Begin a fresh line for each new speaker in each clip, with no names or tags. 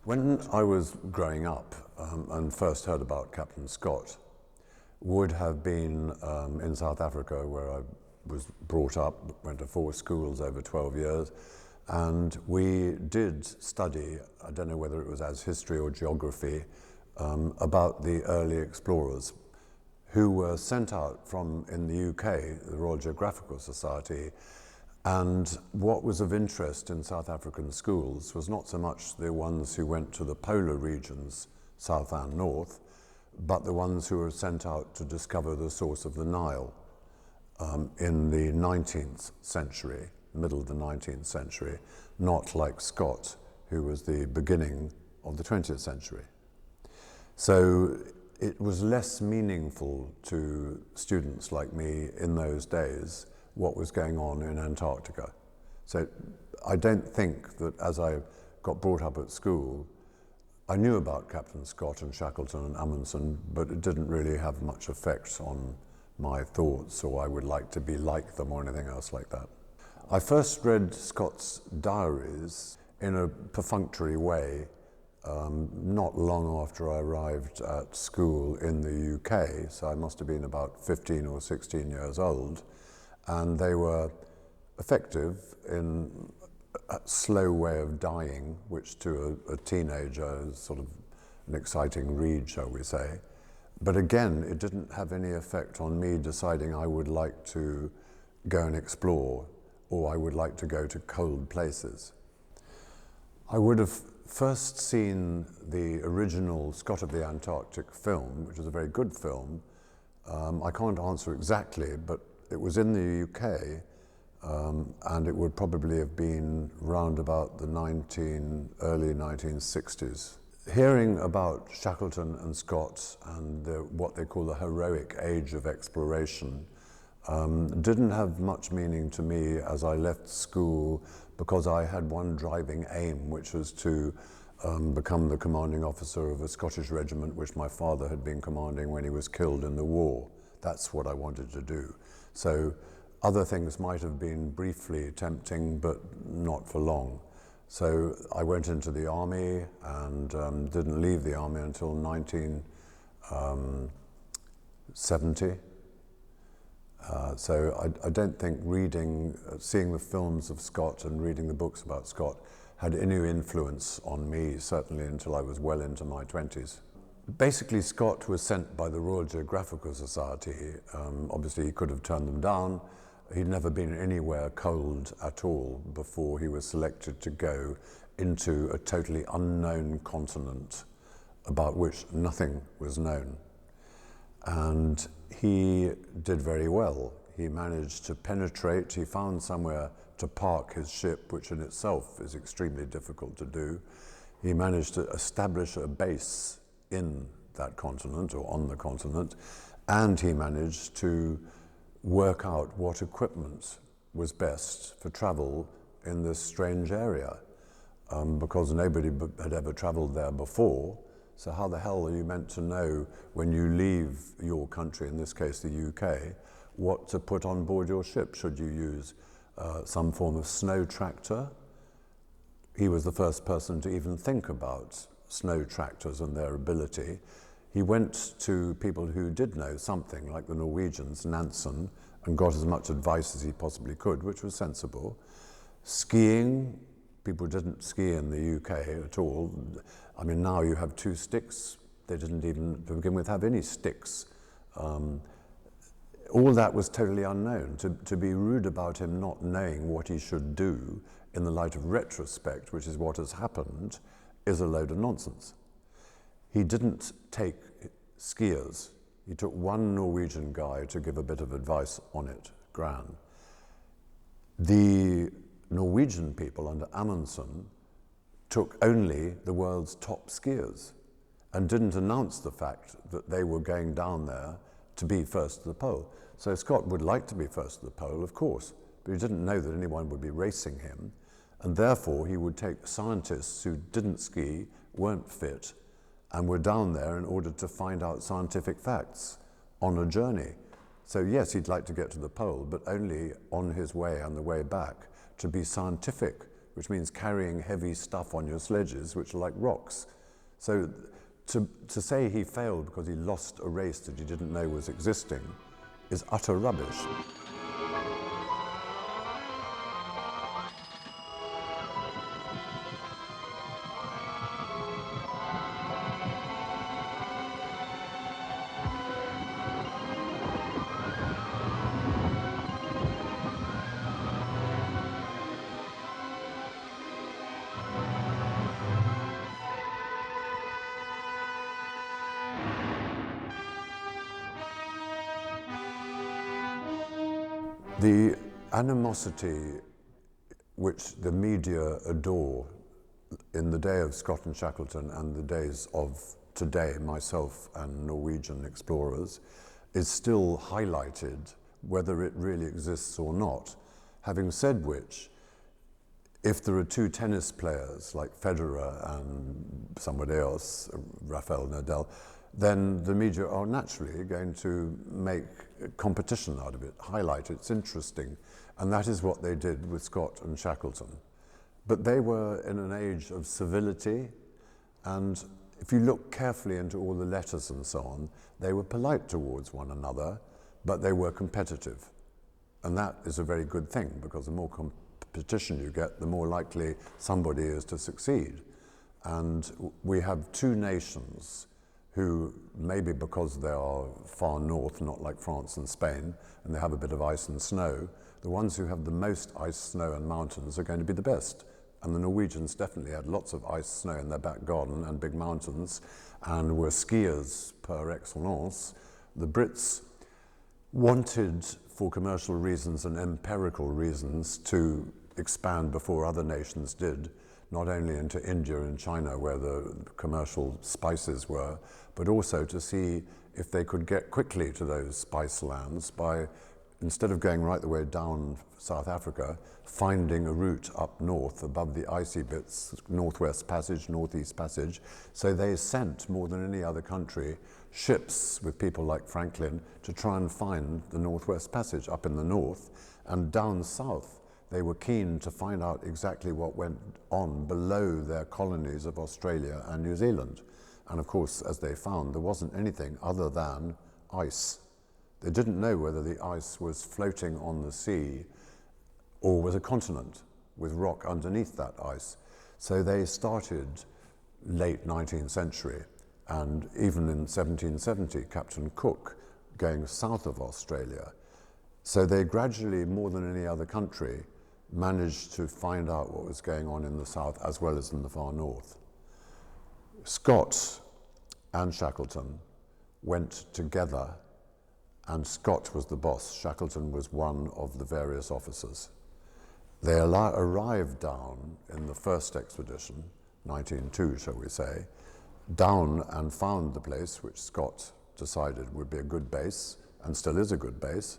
When I was growing up and first heard about Captain Scott, would have been in South Africa, where I was brought up, went to 4 schools over 12 years, and we did study, I don't know whether it was as history or geography, about the early explorers who were sent out from, in the UK, the Royal Geographical Society. And what was of interest in South African schools was not so much the ones who went to the polar regions, south and north, but the ones who were sent out to discover the source of the Nile in the 19th century, middle of the 19th century, not like Scott, who was the beginning of the 20th century. So it was less meaningful to students like me in those days what was going on in Antarctica. So I don't think that as I got brought up at school, I knew about Captain Scott and Shackleton and Amundsen, but it didn't really have much effect on my thoughts, or I would like to be like them or anything else like that. I first read Scott's diaries in a perfunctory way not long after I arrived at school in the UK, so I must have been about 15 or 16 years old. And they were effective in a slow way of dying, which to a teenager is sort of an exciting read, shall we say. But again, it didn't have any effect on me deciding I would like to go and explore, or I would like to go to cold places. I would have first seen the original Scott of the Antarctic film, which is a very good film. I can't answer exactly, but it was in the UK, and it would probably have been round about the early 1960s. Hearing about Shackleton and Scott and what they call the heroic age of exploration didn't have much meaning to me as I left school, because I had one driving aim, which was to become the commanding officer of a Scottish regiment which my father had been commanding when he was killed in the war. That's what I wanted to do. So other things might have been briefly tempting, but not for long. So I went into the army and didn't leave the army until 1970. So I don't think seeing the films of Scott and reading the books about Scott had any influence on me, certainly until I was well into my 20s. Basically, Scott was sent by the Royal Geographical Society. Obviously, he could have turned them down. He'd never been anywhere cold at all before he was selected to go into a totally unknown continent about which nothing was known. And he did very well. He managed to penetrate. He found somewhere to park his ship, which in itself is extremely difficult to do. He managed to establish a base in that continent, or on the continent, and he managed to work out what equipment was best for travel in this strange area, because nobody had ever traveled there before. So how the hell are you meant to know when you leave your country, in this case the UK, what to put on board your ship? Should you use some form of snow tractor? He was the first person to even think about snow tractors and their ability. He went to people who did know something, like the Norwegians, Nansen, and got as much advice as he possibly could, which was sensible. Skiing, people didn't ski in the UK at all. I mean, now you have 2 sticks. They didn't even, to begin with, have any sticks. All that was totally unknown. To be rude about him not knowing what he should do in the light of retrospect, which is what has happened, is a load of nonsense. He didn't take skiers. He took one Norwegian guy to give a bit of advice on it, Gran. The Norwegian people under Amundsen took only the world's top skiers and didn't announce the fact that they were going down there to be first to the pole. So Scott would like to be first to the pole, of course, but he didn't know that anyone would be racing him, and therefore he would take scientists who didn't ski, weren't fit, and were down there in order to find out scientific facts on a journey. So yes, he'd like to get to the pole, but only on his way and the way back to be scientific which means carrying heavy stuff on your sledges, which are like rocks. So to say he failed because he lost a race that he didn't know was existing is utter rubbish. The animosity which the media adore in the day of Scott and Shackleton and the days of today, myself and Norwegian explorers, is still highlighted, whether it really exists or not. Having said which, if there are two tennis players like Federer and somebody else, Rafael Nadal, then the media are naturally going to make competition out of it, highlight it's interesting. And that is what they did with Scott and Shackleton. But they were in an age of civility, and if you look carefully into all the letters and so on, they were polite towards one another, but they were competitive. And that is a very good thing, because the more competition you get, the more likely somebody is to succeed. And we have two nations who, maybe because they are far north, not like France and Spain, and they have a bit of ice and snow, the ones who have the most ice, snow and mountains are going to be the best. And the Norwegians definitely had lots of ice, snow in their back garden and big mountains, and were skiers par excellence. The Brits wanted, for commercial reasons and empirical reasons, to expand before other nations did, not only into India and China, where the commercial spices were, but also to see if they could get quickly to those spice lands by, instead of going right the way down South Africa, finding a route up north above the icy bits, Northwest Passage, Northeast Passage. So they sent, more than any other country, ships with people like Franklin to try and find the Northwest Passage up in the north. And down south, they were keen to find out exactly what went on below their colonies of Australia and New Zealand. And of course, as they found, there wasn't anything other than ice. They didn't know whether the ice was floating on the sea or was a continent with rock underneath that ice. So they started late 19th century, and even in 1770, Captain Cook going south of Australia. So they gradually, more than any other country, managed to find out what was going on in the south as well as in the far north. Scott and Shackleton went together, and Scott was the boss. Shackleton was one of the various officers. They arrived down in the first expedition, 1902, shall we say, down and found the place which Scott decided would be a good base, and still is a good base.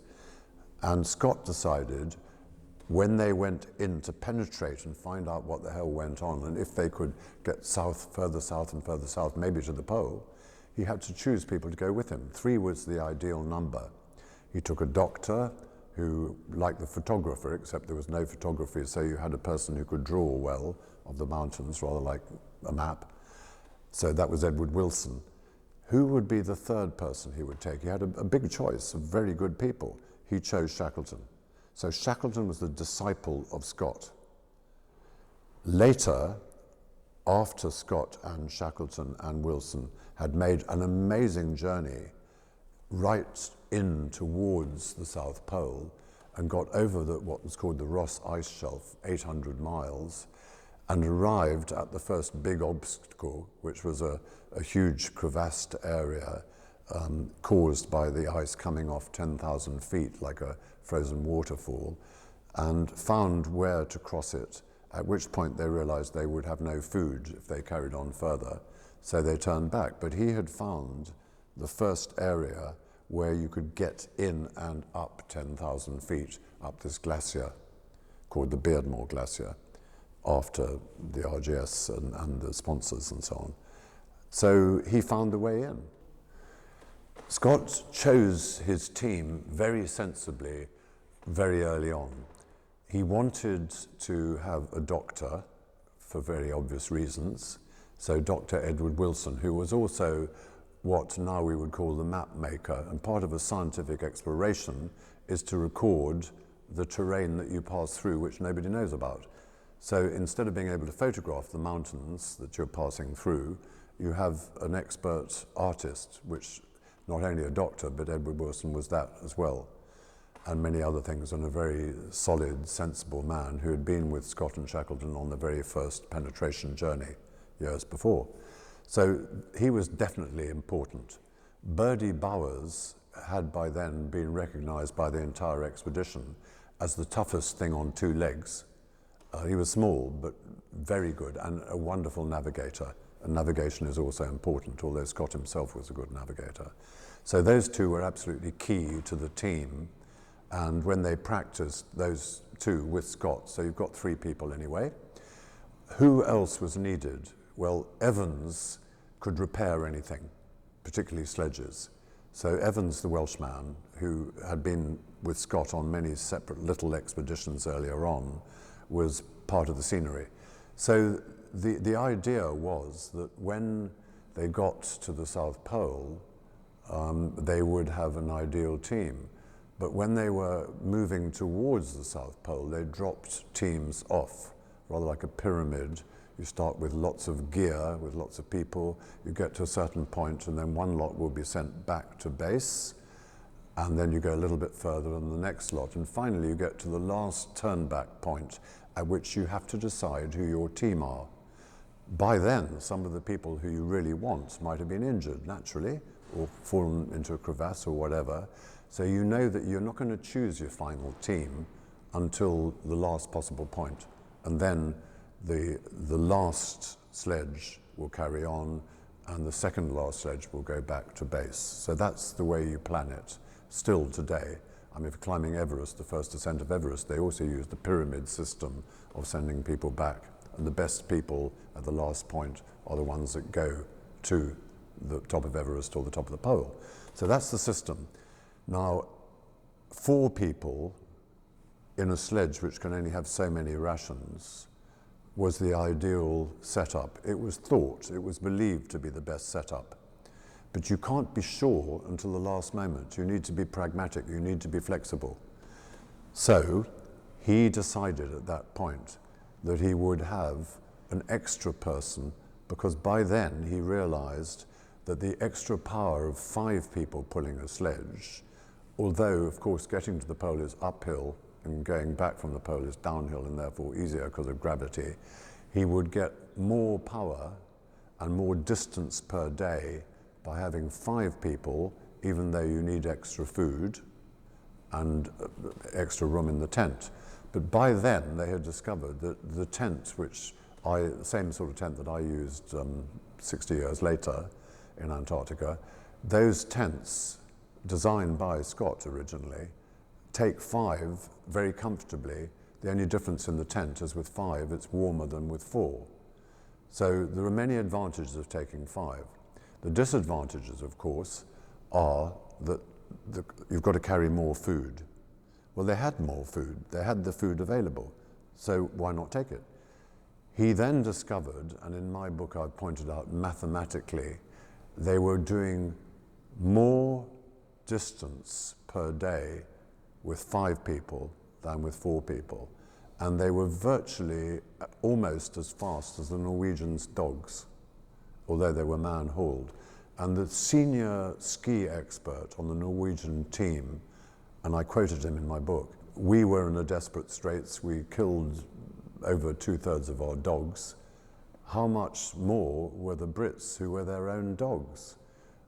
And Scott decided, when they went in to penetrate and find out what the hell went on, and if they could get south, further south and further south, maybe to the pole, he had to choose people to go with him. 3 was the ideal number. He took a doctor who, like the photographer, except there was no photography, so you had a person who could draw well of the mountains, rather like a map. So that was Edward Wilson. Who would be the third person he would take? He had a big choice of very good people. He chose Shackleton. So Shackleton was the disciple of Scott. Later, after Scott and Shackleton and Wilson had made an amazing journey right in towards the South Pole and got over what was called the Ross Ice Shelf, 800 miles, and arrived at the first big obstacle, which was a huge crevassed area caused by the ice coming off 10,000 feet like a frozen waterfall, and found where to cross it, at which point they realized they would have no food if they carried on further, so they turned back. But he had found the first area where you could get in and up 10,000 feet up this glacier called the Beardmore Glacier, after the RGS and the sponsors and so on. So he found the way in. Scott chose his team very sensibly very early on. He wanted to have a doctor for very obvious reasons. So Dr. Edward Wilson, who was also what now we would call the map maker, and part of a scientific exploration is to record the terrain that you pass through, which nobody knows about. So instead of being able to photograph the mountains that you're passing through, you have an expert artist, which not only a doctor, but Edward Wilson was that as well, and many other things, and a very solid, sensible man who had been with Scott and Shackleton on the very first penetration journey years before. So he was definitely important. Birdie Bowers had by then been recognized by the entire expedition as the toughest thing on two legs. He was small, but very good, and a wonderful navigator. And navigation is also important, although Scott himself was a good navigator. So those two were absolutely key to the team. And when they practiced, those two with Scott, so you've got three people anyway. Who else was needed? Well, Evans could repair anything, particularly sledges. So Evans, the Welshman, who had been with Scott on many separate little expeditions earlier on, was part of the scenery. So the idea was that when they got to the South Pole, they would have an ideal team. But when they were moving towards the South Pole, they dropped teams off, rather like a pyramid. You start with lots of gear, with lots of people, you get to a certain point, and then one lot will be sent back to base, and then you go a little bit further on the next lot, and finally you get to the last turn-back point at which you have to decide who your team are. By then, some of the people who you really want might have been injured, naturally, or fallen into a crevasse or whatever, so you know that you're not going to choose your final team until the last possible point, and then the last sledge will carry on, and the second last sledge will go back to base. So that's the way you plan it, still today. I mean, for climbing Everest, the first ascent of Everest, they also use the pyramid system of sending people back. And the best people at the last point are the ones that go to the top of Everest or the top of the pole. So that's the system. Now, 4 people in a sledge which can only have so many rations was the ideal setup. It was thought, it was believed to be the best setup. But you can't be sure until the last moment. You need to be pragmatic, you need to be flexible. So he decided at that point that he would have an extra person, because by then he realized that the extra power of 5 people pulling a sledge, although of course getting to the pole is uphill and going back from the pole is downhill and therefore easier because of gravity, he would get more power and more distance per day by having 5 people, even though you need extra food and extra room in the tent. But by then they had discovered that the tent, the same sort of tent that I used 60 years later in Antarctica, those tents, designed by Scott originally, take 5 very comfortably. The only difference in the tent is with 5, it's warmer than with 4. So there are many advantages of taking 5. The disadvantages, of course, are that you've got to carry more food. Well, they had more food. They had the food available. So why not take it? He then discovered, and in my book I've pointed out mathematically, they were doing more distance per day with 5 people than with 4 people. And they were virtually almost as fast as the Norwegians' dogs, although they were man-hauled. And the senior ski expert on the Norwegian team, and I quoted him in my book, we were in a desperate straits. We killed over 2/3 of our dogs. How much more were the Brits, who were their own dogs?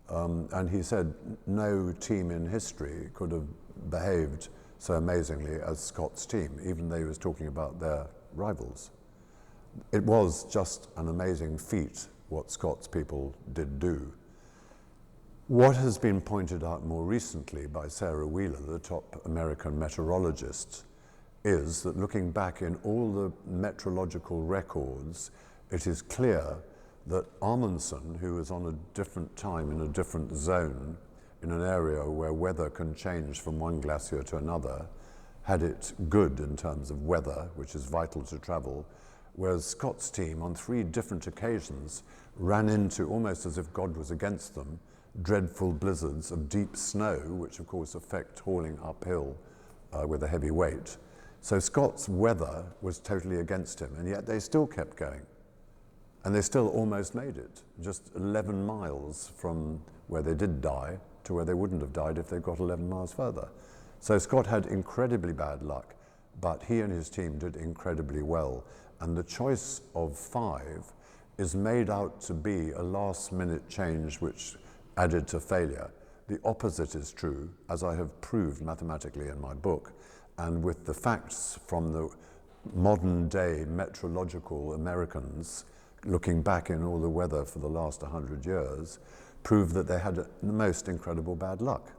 And he said no team in history could have behaved so amazingly as Scott's team, even though he was talking about their rivals. It was just an amazing feat what Scott's people did do. What has been pointed out more recently by Sarah Wheeler, the top American meteorologist, is that looking back in all the meteorological records, it is clear that Amundsen, who was on a different time in a different zone, in an area where weather can change from one glacier to another, had it good in terms of weather, which is vital to travel, whereas Scott's team on 3 different occasions ran into, almost as if God was against them, dreadful blizzards of deep snow, which of course affect hauling uphill with a heavy weight. So Scott's weather was totally against him, and yet they still kept going. And they still almost made it, just 11 miles from where they did die to where they wouldn't have died if they got 11 miles further. So Scott had incredibly bad luck, but he and his team did incredibly well. And the choice of 5 is made out to be a last-minute change which added to failure. The opposite is true, as I have proved mathematically in my book, and with the facts from the modern-day meteorological Americans looking back in all the weather for the last 100 years, prove that they had the most incredible bad luck.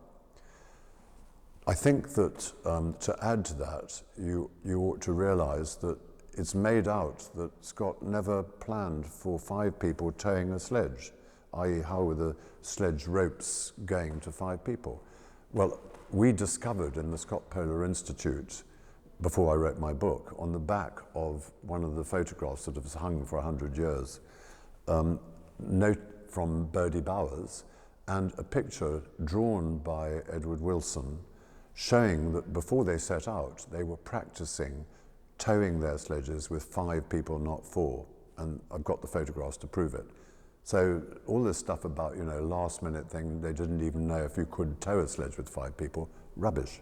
I think that to add to that, you ought to realize that it's made out that Scott never planned for 5 people towing a sledge, i.e. how were the sledge ropes going to 5 people? Well, we discovered in the Scott Polar Institute, before I wrote my book, on the back of one of the photographs that has hung for 100 years, note from Birdie Bowers, and a picture drawn by Edward Wilson showing that before they set out, they were practicing towing their sledges with 5 people, not 4. And I've got the photographs to prove it. So all this stuff about, last minute thing, they didn't even know if you could tow a sledge with 5 people, rubbish.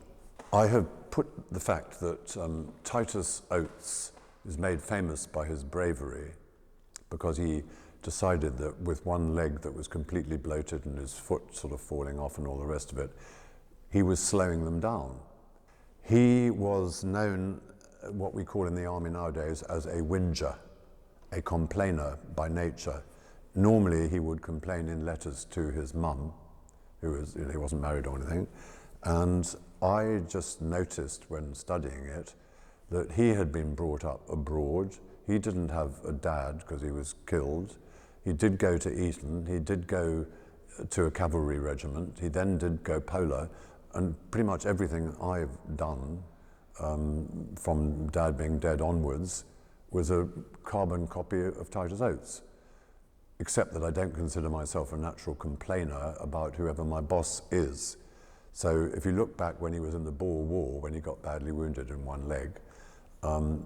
I have put the fact that Titus Oates is made famous by his bravery because he decided that with one leg that was completely bloated and his foot sort of falling off and all the rest of it, he was slowing them down. He was known, what we call in the army nowadays, as a whinger, a complainer by nature. Normally he would complain in letters to his mum, who was, he wasn't married or anything, and I just noticed when studying it that he had been brought up abroad. He didn't have a dad because he was killed. He did go to Eton, he did go to a cavalry regiment, he then did go polar, and pretty much everything I've done from Dad being dead onwards was a carbon copy of Titus Oates, except that I don't consider myself a natural complainer about whoever my boss is. So if you look back when he was in the Boer War, when he got badly wounded in one leg,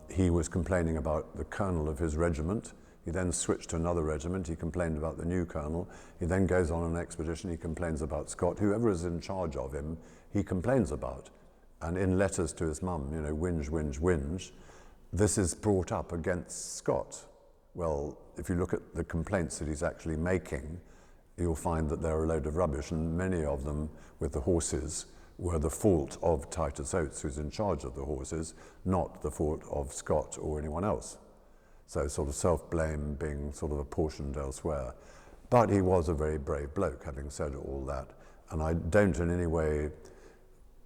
he was complaining about the colonel of his regiment. He then switched to another regiment, he complained about the new colonel. He then goes on an expedition, he complains about Scott. Whoever is in charge of him, he complains about. And in letters to his mum, whinge, whinge, whinge, this is brought up against Scott. Well, if you look at the complaints that he's actually making, you'll find that they're a load of rubbish, and many of them with the horses were the fault of Titus Oates, who's in charge of the horses, not the fault of Scott or anyone else. So sort of self-blame being sort of apportioned elsewhere. But he was a very brave bloke, having said all that. And I don't in any way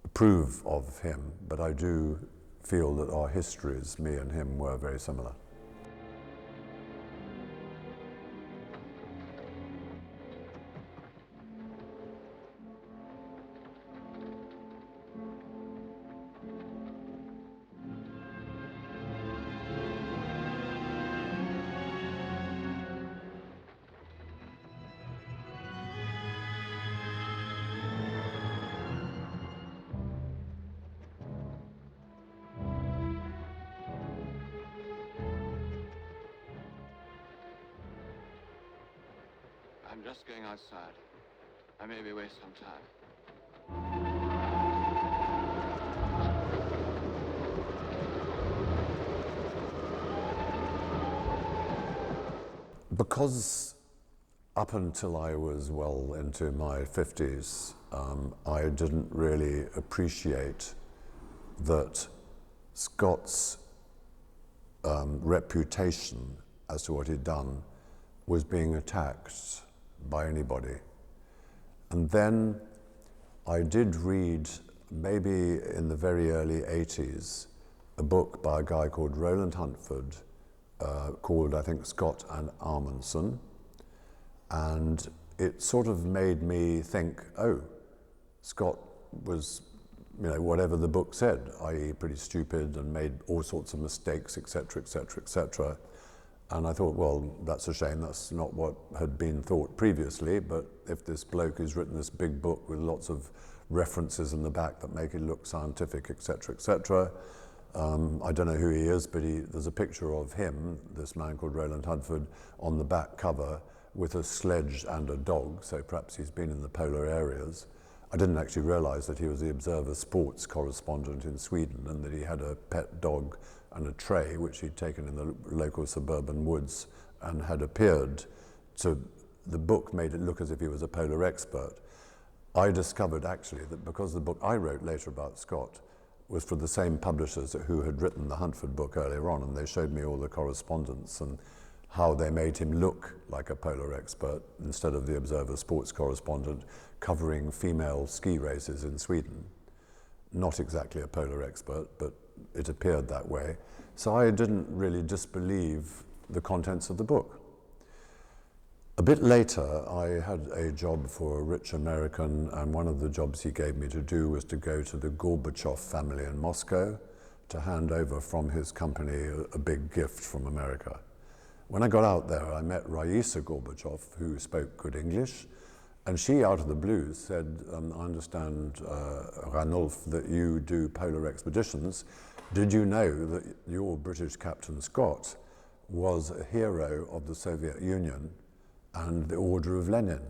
approve of him, but I do feel that our histories, me and him, were very similar.
I'm just going outside. I may be wasting some time.
Because up until I was well into my 50s, I didn't really appreciate that Scott's reputation as to what he'd done was being attacked by anybody. And then I did read, maybe in the very early 80s, a book by a guy called Roland Huntford, called, I think, Scott and Amundsen. And it sort of made me think, oh, Scott was whatever the book said, i.e. pretty stupid and made all sorts of mistakes, etc., etc., etc. And I thought, well, that's a shame. That's not what had been thought previously, but if this bloke who's written this big book with lots of references in the back that make it look scientific, etc., etc., I don't know who he is, but there's a picture of him, this man called Roland Huntford, on the back cover with a sledge and a dog, so perhaps he's been in the polar areas. I didn't actually realize that he was the Observer sports correspondent in Sweden and that he had a pet dog and a tray which he'd taken in the local suburban woods and had appeared to, the book made it look as if he was a polar expert. I discovered actually that because the book I wrote later about Scott was for the same publishers who had written the Huntford book earlier on, and they showed me all the correspondence and how they made him look like a polar expert instead of the Observer sports correspondent covering female ski races in Sweden. Not exactly a polar expert, but it appeared that way. So I didn't really disbelieve the contents of the book. A bit later, I had a job for a rich American, and one of the jobs he gave me to do was to go to the Gorbachev family in Moscow to hand over from his company a big gift from America. When I got out there, I met Raisa Gorbachev, who spoke good English, and she, out of the blue, said, I understand, Ranulph, that you do polar expeditions. Did you know that your British Captain Scott was a hero of the Soviet Union and the Order of Lenin?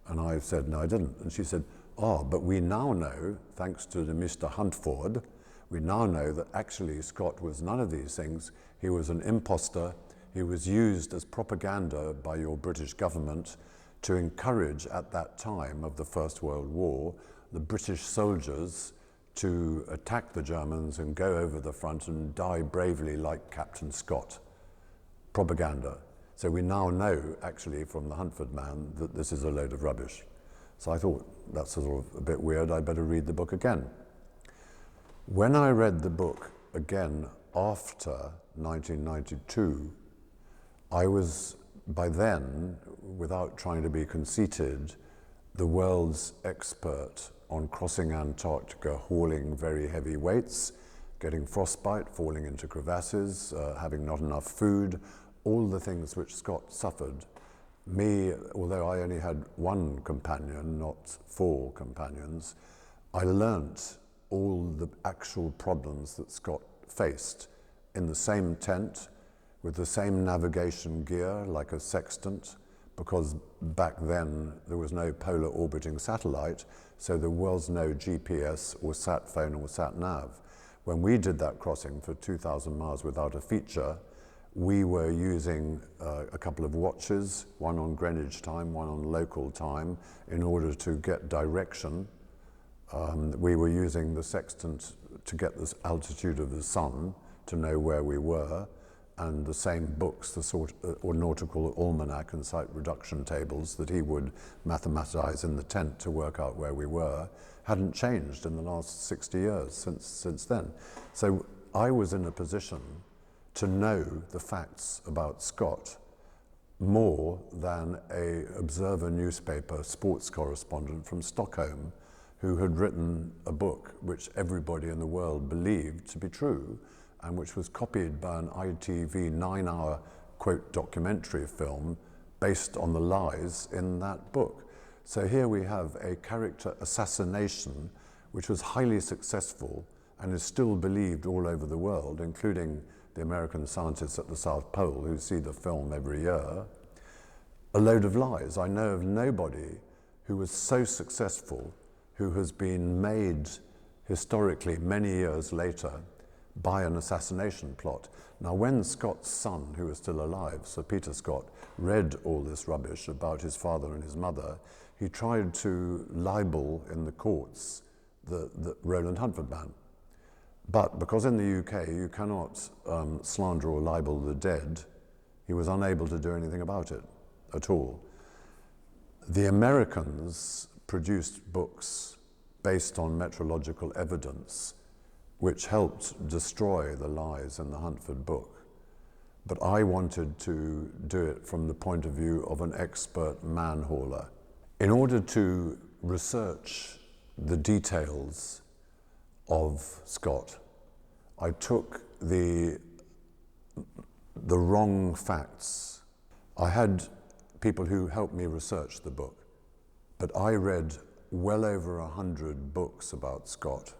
And I said, no, I didn't. And she said, but we now know, thanks to the Mr. Huntford, we now know that actually Scott was none of these things. He was an imposter. He was used as propaganda by your British government to encourage, at that time of the First World War, the British soldiers to attack the Germans and go over the front and die bravely like Captain Scott. Propaganda. So we now know, actually, from the Huntford man, that this is a load of rubbish. So I thought, that's sort of a bit weird, I'd better read the book again. When I read the book again after 1992, I was, by then, without trying to be conceited, the world's expert on crossing Antarctica, hauling very heavy weights, getting frostbite, falling into crevasses, having not enough food, all the things which Scott suffered. Me, although I only had one companion, not 4 companions, I learnt all the actual problems that Scott faced in the same tent, with the same navigation gear, like a sextant, because back then there was no polar orbiting satellite, so there was no GPS or sat phone or sat nav. When we did that crossing for 2,000 miles without a feature, we were using a couple of watches, one on Greenwich time, one on local time, in order to get direction. We were using the sextant to get the altitude of the sun, to know where we were, and the same books, the or nautical almanac and site reduction tables that he would mathematise in the tent to work out where we were, hadn't changed in the last 60 years since then. So I was in a position to know the facts about Scott more than an Observer newspaper sports correspondent from Stockholm who had written a book which everybody in the world believed to be true, and which was copied by an ITV 9-hour, quote, documentary film based on the lies in that book. So here we have a character assassination which was highly successful and is still believed all over the world, including the American scientists at the South Pole who see the film every year. A load of lies. I know of nobody who was so successful, who has been made historically many years later by an assassination plot. Now, when Scott's son, who was still alive, Sir Peter Scott, read all this rubbish about his father and his mother, he tried to libel in the courts the Roland Huntford man. But because in the UK you cannot slander or libel the dead, he was unable to do anything about it at all. The Americans produced books based on meteorological evidence which helped destroy the lies in the Huntford book. But I wanted to do it from the point of view of an expert man-hauler. In order to research the details of Scott. I took the wrong facts. I had people who helped me research the book, but I read well over 100 books about Scott.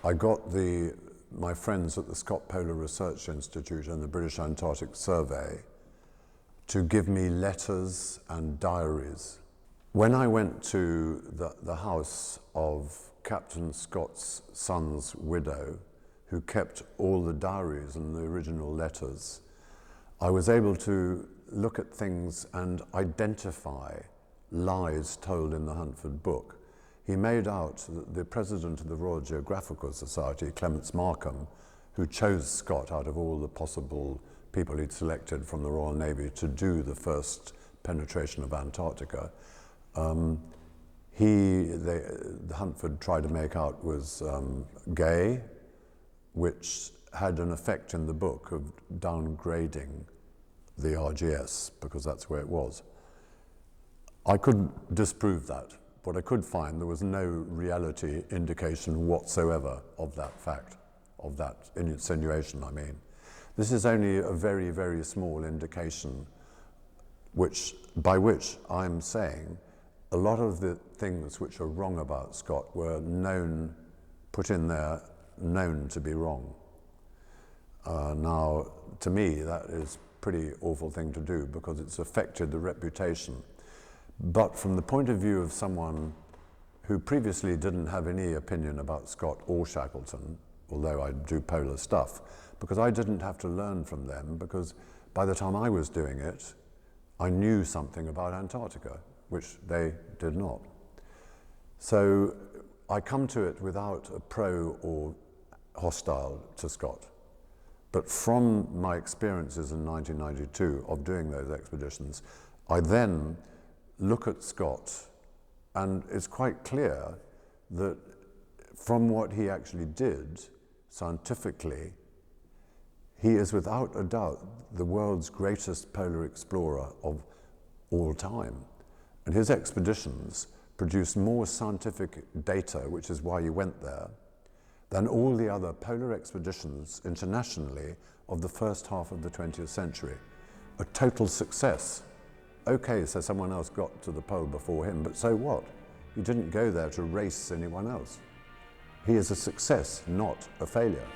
I got my friends at the Scott Polar Research Institute and the British Antarctic Survey to give me letters and diaries. When I went to the house of Captain Scott's son's widow, who kept all the diaries and the original letters, I was able to look at things and identify lies told in the Huntford book. He made out that the president of the Royal Geographical Society, Clements Markham, who chose Scott out of all the possible people he'd selected from the Royal Navy to do the first penetration of Antarctica, the Huntford tried to make out was gay, which had an effect in the book of downgrading the RGS, because that's where it was. I couldn't disprove that. What I could find, there was no reality indication whatsoever of that fact, of that insinuation, I mean. This is only a very, very small indication by which I'm saying a lot of the things which are wrong about Scott were put in there, known to be wrong. Now, to me, that is a pretty awful thing to do because it's affected the reputation. But from the point of view of someone who previously didn't have any opinion about Scott or Shackleton, although I do polar stuff, because I didn't have to learn from them, because by the time I was doing it, I knew something about Antarctica, which they did not. So I come to it without a pro or hostile to Scott. But from my experiences in 1992 of doing those expeditions, I then look at Scott, and it's quite clear that from what he actually did scientifically, he is without a doubt the world's greatest polar explorer of all time. And his expeditions produced more scientific data, which is why he went there, than all the other polar expeditions internationally of the first half of the 20th century. A total success. Okay, so someone else got to the pole before him, but so what? He didn't go there to race anyone else. He is a success, not a failure.